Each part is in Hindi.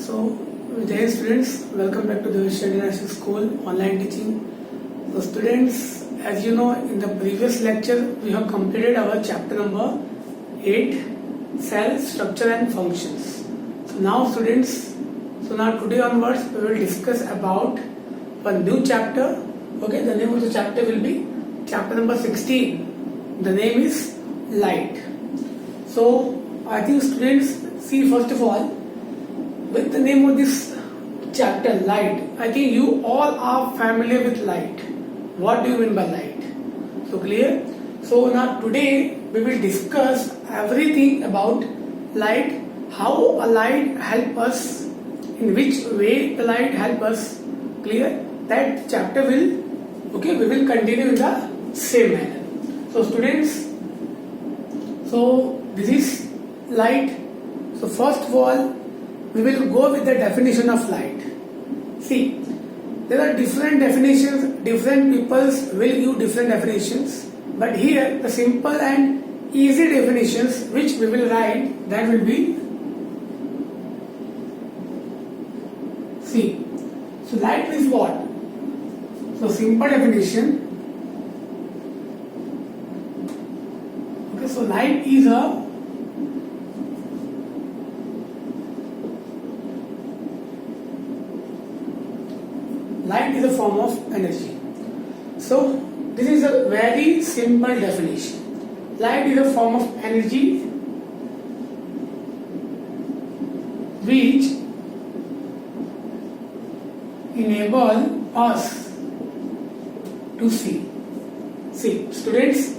So, dear students, welcome back to the Vision International School online teaching. So, students, as you know, in the previous lecture, we have completed our chapter number 8, Cell Structure and Functions. So, now, students, today onwards, we will discuss about one new chapter. Okay, the name of the chapter will be chapter number 16. The name is Light. So, I think students, see first of all, with the name of this chapter, light, I think you all are familiar with light. What do you mean by light? So clear? So now today we will discuss everything about light, how a light help us, in which way the light help us. Clear? That chapter will, okay, we will continue in the same manner. So students, so this is light. So first of all, we will go with the definition of light. See, there are different definitions, different peoples will give different definitions, but here the simple and easy definitions which we will write, that will be, see, so light is what? So simple definition, okay, so light is a form of energy. So this is a very simple definition. Light is a form of energy which enable us to see. See, students,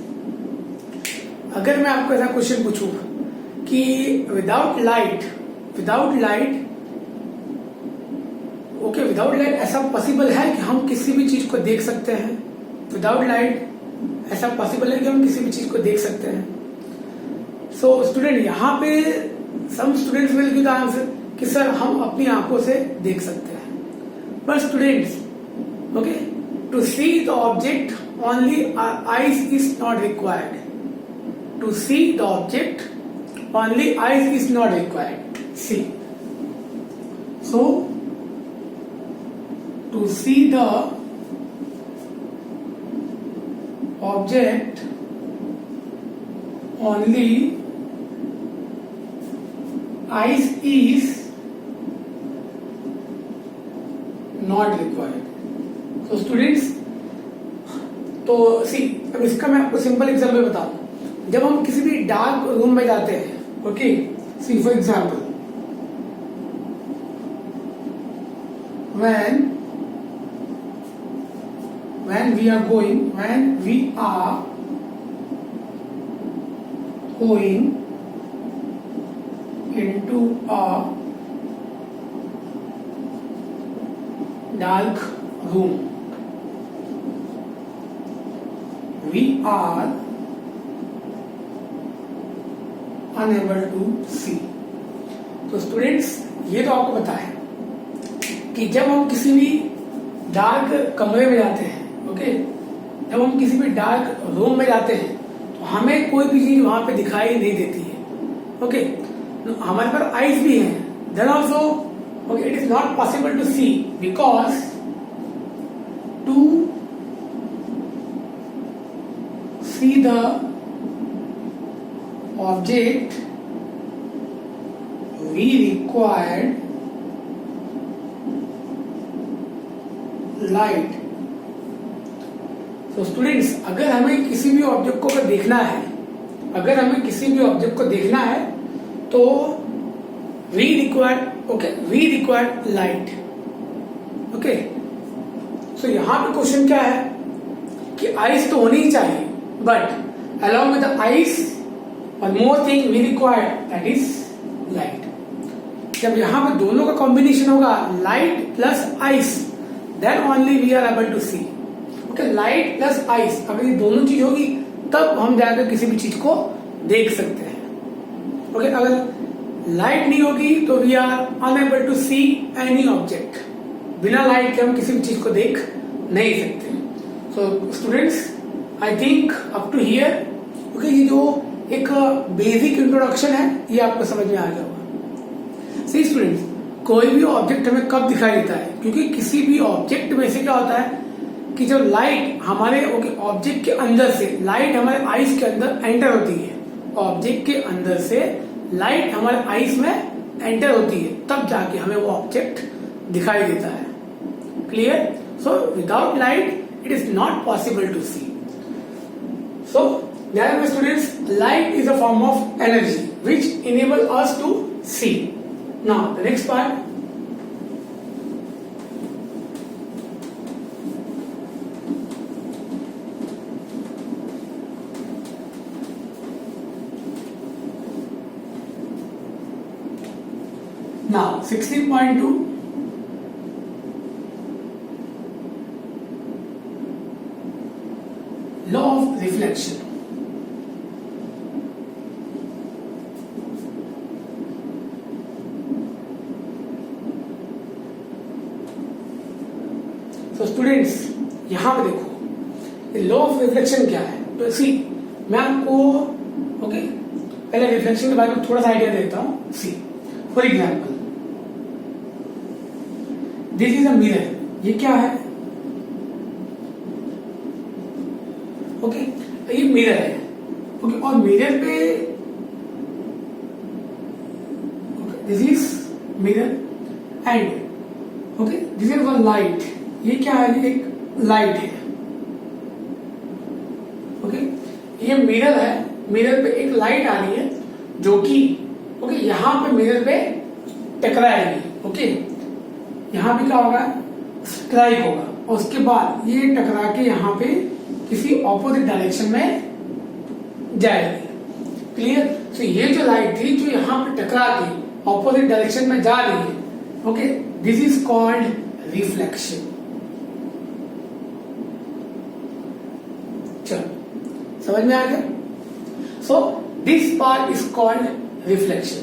अगर मैं आपको ऐसा क्वेश्चन पूछूं कि without light okay, without light ऐसा पॉसिबल है कि हम किसी भी चीज को देख सकते हैं? विदाउट लाइट ऐसा पॉसिबल है कि हम किसी भी चीज को देख सकते हैं? सो स्टूडेंट, यहाँ पे some students will give the answer कि सर हम अपनी आंखों से देख सकते हैं. But students, okay, to see the object only eyes is not required. To see the object only eyes is not required. See, so to see the object only eyes is not required. So students, तो सी, अब इसका मैं आपको सिंपल एग्जाम्पल बताऊं. जब हम किसी भी डार्क रूम में जाते हैं, okay, see for example, when we are going into a dark room, we are unable to see. तो स्टूडेंट्स, ये तो आपको पता है कि जब हम किसी भी डार्क कमरे में जाते हैं, ओके, जब हम किसी भी डार्क रूम में जाते हैं तो हमें कोई भी चीज वहां पे दिखाई नहीं देती है. ओके, हमारे पास आईज भी हैं, then also okay it is not possible to see because to see the object we required light. तो स्टूडेंट्स, अगर हमें किसी भी ऑब्जेक्ट को देखना है, तो we require light. Okay, so यहां पे क्वेश्चन क्या है कि आइज तो होनी ही चाहिए, but along with the eyes one more thing we require, that is light. जब यहां पे दोनों का कॉम्बिनेशन होगा, light plus eyes, then only we are able to see. Okay, light plus eyes, अगर ये दोनों चीज होगी तब हम जाकर किसी भी चीज को देख सकते हैं. Okay, अगर लाइट नहीं होगी तो we are unable to see any object. बिना लाइट के हम किसी भी चीज को देख नहीं सकते. So students, I think up to here, okay, ये जो एक बेसिक इंट्रोडक्शन है ये आपको समझ में आ गया होगा. See students, कोई भी ऑब्जेक्ट हमें कब दिखाई देता है, क्योंकि किसी भी ऑब्जेक्ट में से क्या होता है कि जब लाइट हमारे ऑब्जेक्ट के अंदर से, लाइट हमारे आईज के अंदर एंटर होती है, ऑब्जेक्ट के अंदर से लाइट हमारे आईज में एंटर होती है, तब जाके हमें वो ऑब्जेक्ट दिखाई देता है। Clear? So without light it is not possible to see. So there students, light is a form of energy which enable us to see. Now the next part, now 16.2, law of reflection. तो स्टूडेंट्स यहां पे देखो लॉ ऑफ रिफ्लेक्शन क्या है। तो सी, मैं आपको पहले रिफ्लेक्शन के बारे में थोड़ा सा आइडिया देता हूं। See, for example this is a mirror, ये क्या है? ये मिरर है। और मिरर पे this is mirror and this is one light. ये क्या है? ये एक लाइट है। ये मिरर है, मिरर पे एक लाइट आ रही है जो कि यहां पे मिरर पे टकराएगी। यहां पे क्या होगा? स्ट्राइक होगा, और उसके बाद ये टकरा के यहां पे किसी ऑपोजिट डायरेक्शन में जाएगी। क्लियर? तो ये जो लाइट थी जो यहां पे टकरा के ऑपोजिट डायरेक्शन में जा रही है, दिस इज कॉल्ड रिफ्लेक्शन। चलो समझ में आ गया? So this part is called reflection.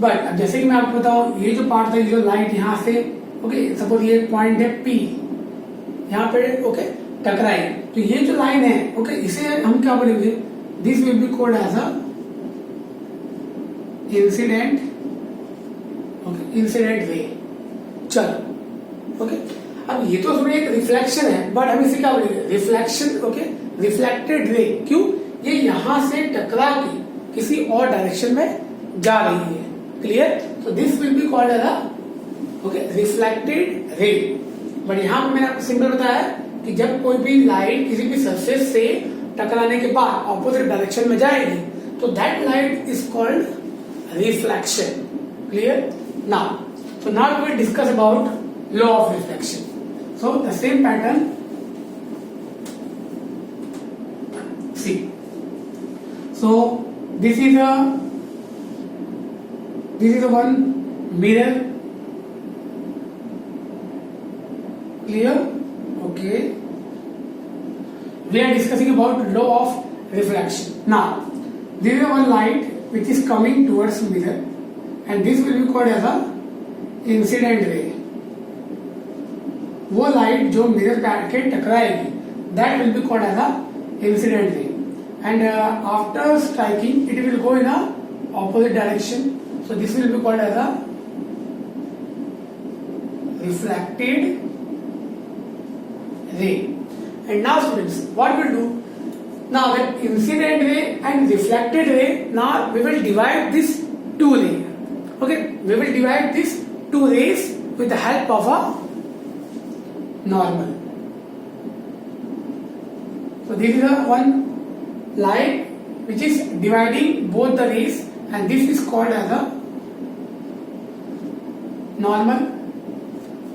But अब जैसे कि मैं आपको बताऊं, ये जो पार्ट था, जो लाइट यहां से सपोज ये पॉइंट है P, यहां पे टकराई, तो ये जो लाइन है इसे हम क्या बोलेंगे? This will be called as a incident ray. चलो अब ये तो एक रिफ्लेक्शन है, बट हम इसे क्या बोलेंगे? Reflection reflected ray. क्यों? ये यहां से टकरा के किसी और डायरेक्शन में जा रही है। क्लियर? तो this will be called as a reflected ray. But यहां पर मैंने आपको सिंपल बताया कि जब कोई भी लाइट किसी भी सरफेस से टकराने के बाद ऑपोजिट डायरेक्शन में जाएगी, तो that light is called reflection. Clear? Now so now we will discuss about law of reflection. So the same pattern, see, so this is a one mirror. Clear? Okay, we are discussing about law of reflection. Now there is one light which is coming towards mirror, and this will be called as a incident ray. वो लाइट जो मिरर पे आके टकराएगी, that will be called as a incident ray, and after striking it will go in a opposite direction, so this will be called as a reflected ray. And now students, what will do? Now that incident ray and reflected ray, now we will divide this two ray. We will divide these two rays with the help of a normal. So this is a one light which is dividing both the rays, and this is called as a normal.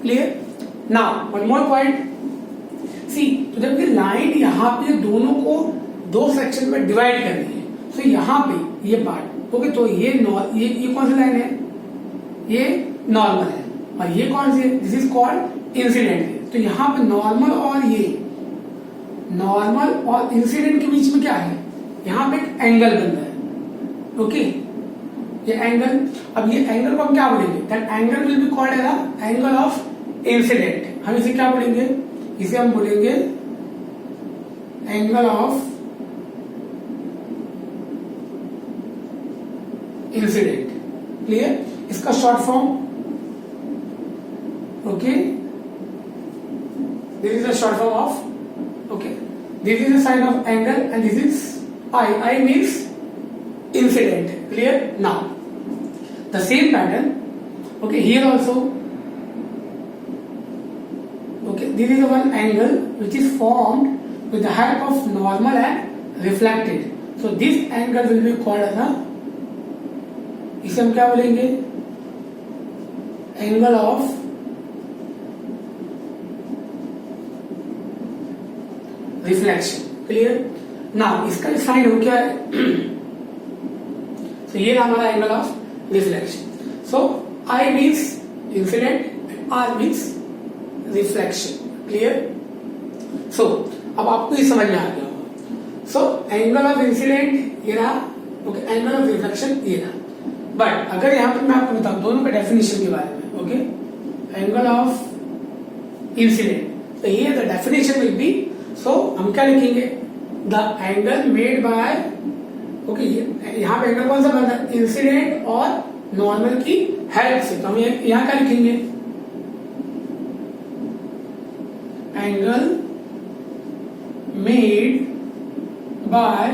Clear? Now one more point. See, तो जब ये लाइन यहाँ पे दोनों को दो सेक्शन में डिवाइड कर रही है, तो यहाँ पे ये पार्ट तो ये कौन सी लाइन है? ये नॉर्मल है, और ये कौन सी है? This is called incident. तो यहाँ पे नॉर्मल और इंसिडेंट के बीच में क्या है? यहाँ पे एक एंगल बन रहा है। ये एंगल, अब ये एंगल को हम क्या बोलेंगे? That angle will be called as angle of incident. हम इसे क्या बोलेंगे? इसे हम बोलेंगे एंगल ऑफ इंसिडेंट। क्लियर? इसका short form okay, this is a short form of, okay, this is a sign of angle and this is I means incident. Clear? Now the same pattern, okay, here also, okay, this is one angle which is formed with the help of normal and reflected. So this angle will be called as a, इसे हम क्या बोलेंगे, angle of reflection. Clear? Now इसका साइन हो क्या है, तो ये हमारा angle of reflection. So I means incident, R means reflection. Clear? सो अब आपको ये समझ में आ गया होगा. सो एंगल ऑफ इंसिडेंट ये रहा, ओके, एंगल ऑफ रिफ्लेक्शन ये रहा. बट अगर यहां पर मैं आपको बताऊं दोनों के डेफिनेशन के बारे में, ओके, एंगल ऑफ इंसिडेंट, तो ये द डेफिनेशन विल बी, सो हम क्या लिखेंगे, the angle made by, okay, यहां पे एंगल कौन सा बनता है, इंसिडेंट और नॉर्मल की हेल्प से. तो हम यहां क्या लिखेंगे, angle made by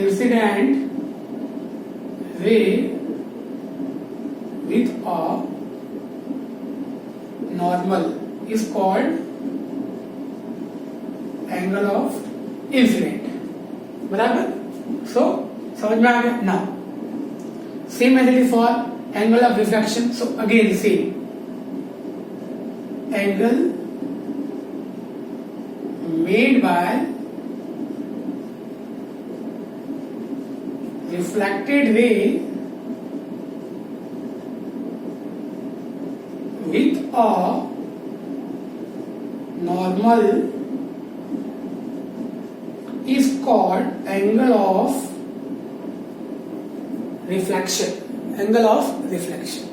incident ray with a normal is called angle of incident. बराबर? सो समझ में आ गया. Now same method is for angle of reflection. So again same angle made by reflected ray with a normal is called angle of reflection. Angle of reflection.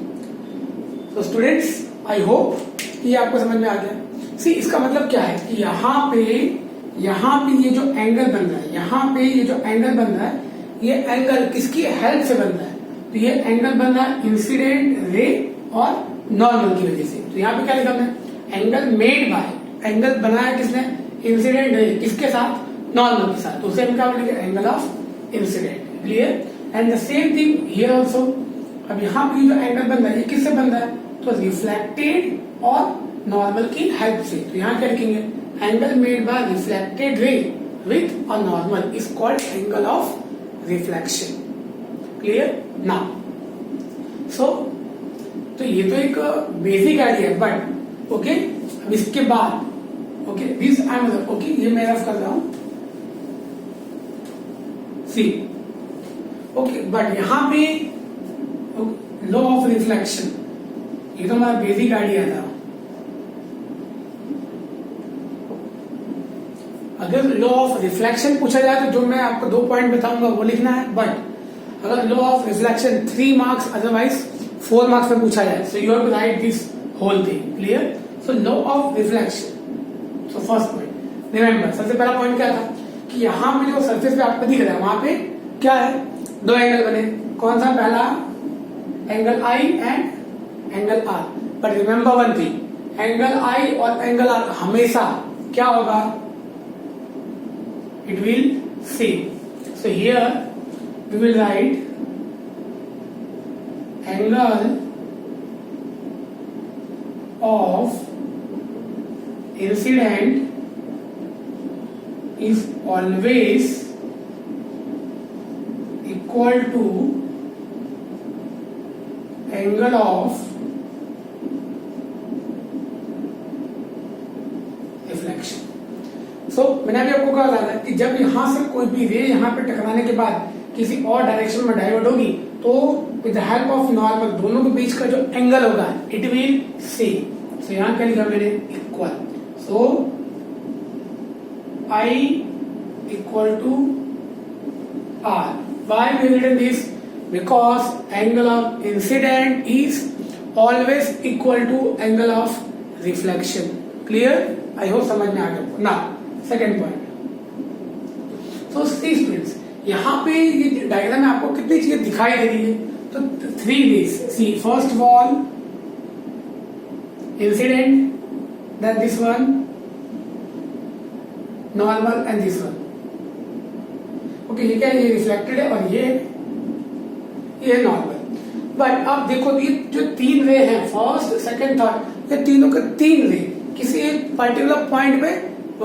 So students, I hope ये आपको समझ में आ गया. सी इसका मतलब क्या है कि यहाँ पे ये जो एंगल बन रहा है, यहाँ पे ये जो एंगल बन रहा है, ये एंगल किसकी हेल्प से बन रहा है, तो ये एंगल बन रहा है इंसिडेंट रे और नॉर्मल की वजह से. तो यहाँ पे क्या लिखा हमने, एंगल मेड बाय, एंगल बनाया किसने, इंसिडेंट रे, किसके साथ, नॉर्मल के साथ. तो उसे हम क्या बोलेंगे, angle of incident. Clear? And the same thing here also. अब यहाँ पे जो एंगल बन रहा है ये किससे बन रहा है, तो रिफ्लेक्टेड और नॉर्मल की हेल्प से. तो यहाँ क्या लिखेंगे, angle made by reflected ray with a normal is called angle of reflection. Clear? Now so तो ये तो एक बेसिक आइडिया है, बट ओके, अब इसके बाद, okay, this I am, okay, ये मैं रफ कर रहा हूं, सी, ओके, बट यहां पे लॉ ऑफ रिफ्लेक्शन, ये तो हमारा बेसिक आइडिया था. अगर लॉ ऑफ रिफ्लेक्शन पूछा जाए तो जो मैं आपको 2 पॉइंट बताऊंगा वो लिखना है. बट अगर law of reflection 3 marks otherwise 4 marks में पूछा जाए, so you have to write this whole thing. Clear? So law of reflection. So first point, remember, सबसे पहला पॉइंट क्या था कि यहाँ पे जो सरफेस पे आपको दिख रहा है वहां पे क्या है, 2 एंगल बने. कौन सा, पहला angle I and angle R. But remember one thing, angle I और एंगल आर हमेशा क्या होगा, it will same. So here we will write angle of incident is always equal to angle of reflection. सो मैंने अभी आपको कहा था कि जब यहां से कोई भी रे यहां पे टकराने के बाद किसी और डायरेक्शन में डाइवर्ट होगी तो with the help of normal दोनों के बीच का जो एंगल होगा इट विल सेम. सो यहां क्या लिखा मैंने, equal. So I equal to R. Why we written this, because angle of incident is always equal to angle of reflection. Clear? I hope समझ में आ गया. ना second point, so see students, यहाँ पे ये डायग्राम में आपको कितनी चीजें दिखाई दे रही है. तो 3 ways. See, first of all, incident, then this one, normal, and this one. Okay, ये क्या है? ये रिफ्लेक्टेड है और ये नॉर्मल. बट अब देखो ये जो 3 रे हैं, फर्स्ट, सेकंड, थर्ड, ये तीनों के 3 रे किसी एक पर्टिकुलर पॉइंट पे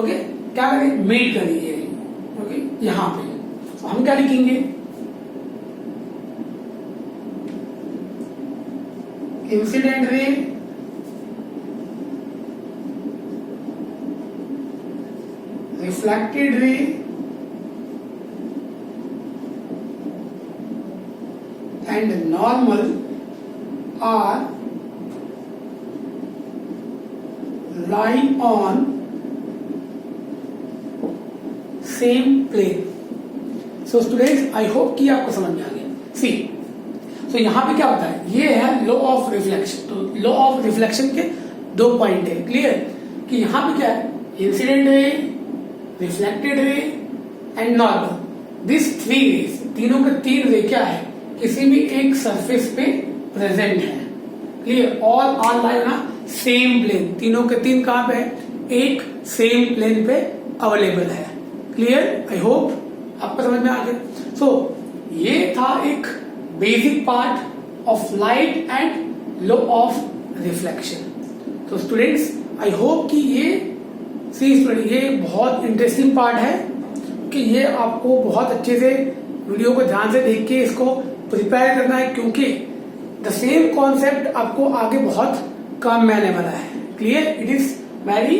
ओके क्या करेंगे? मीट करेंगे. ओके, यहां पे तो हम क्या लिखेंगे? Incident ray reflected ray and normal are lying on same plane. So students, I hope कि आपको समझ में आ गया. See, so यहाँ पे क्या होता है? ये है लॉ ऑफ रिफ्लेक्शन. तो लॉ ऑफ रिफ्लेक्शन के 2 पॉइंट है. क्लियर कि यहाँ पे क्या है? Incident ray, reflected ray and normal. This 3 raise, तीनों के 3 रे क्या है? किसी भी एक सरफेस पे प्रेजेंट है. Clear? All are line on same plane. तीनों के 3 कहां पे है? एक सेम प्लेन पे अवेलेबल है. क्लियर? आई होप आपको समझ में आ गया. सो ये था एक basic part of light and law of reflection. तो स्टूडेंट्स, आई होप कि ये बहुत इंटरेस्टिंग पार्ट है कि ये आपको बहुत अच्छे से वीडियो को ध्यान से देख के इसको प्रिपेयर करना है, क्योंकि द सेम कॉन्सेप्ट आपको आगे बहुत काम में आने वाला है. Clear? It is very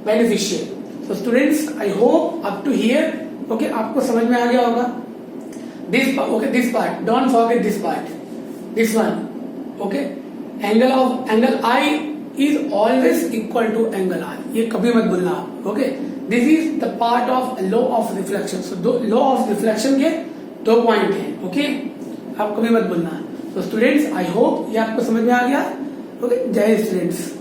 beneficial. So students, I hope up to here okay आपको समझ में आ गया होगा. This part, don't forget this part, this one. Okay, angle I is always equal to angle R. ये कभी मत भूलना आप. Okay, this is the part of law of reflection. So law of reflection के 2 पॉइंट है. ओके, आप कभी मत भूलना. तो स्टूडेंट्स, आई होप ये आपको समझ में आ गया. ओके, जय स्टूडेंट्स.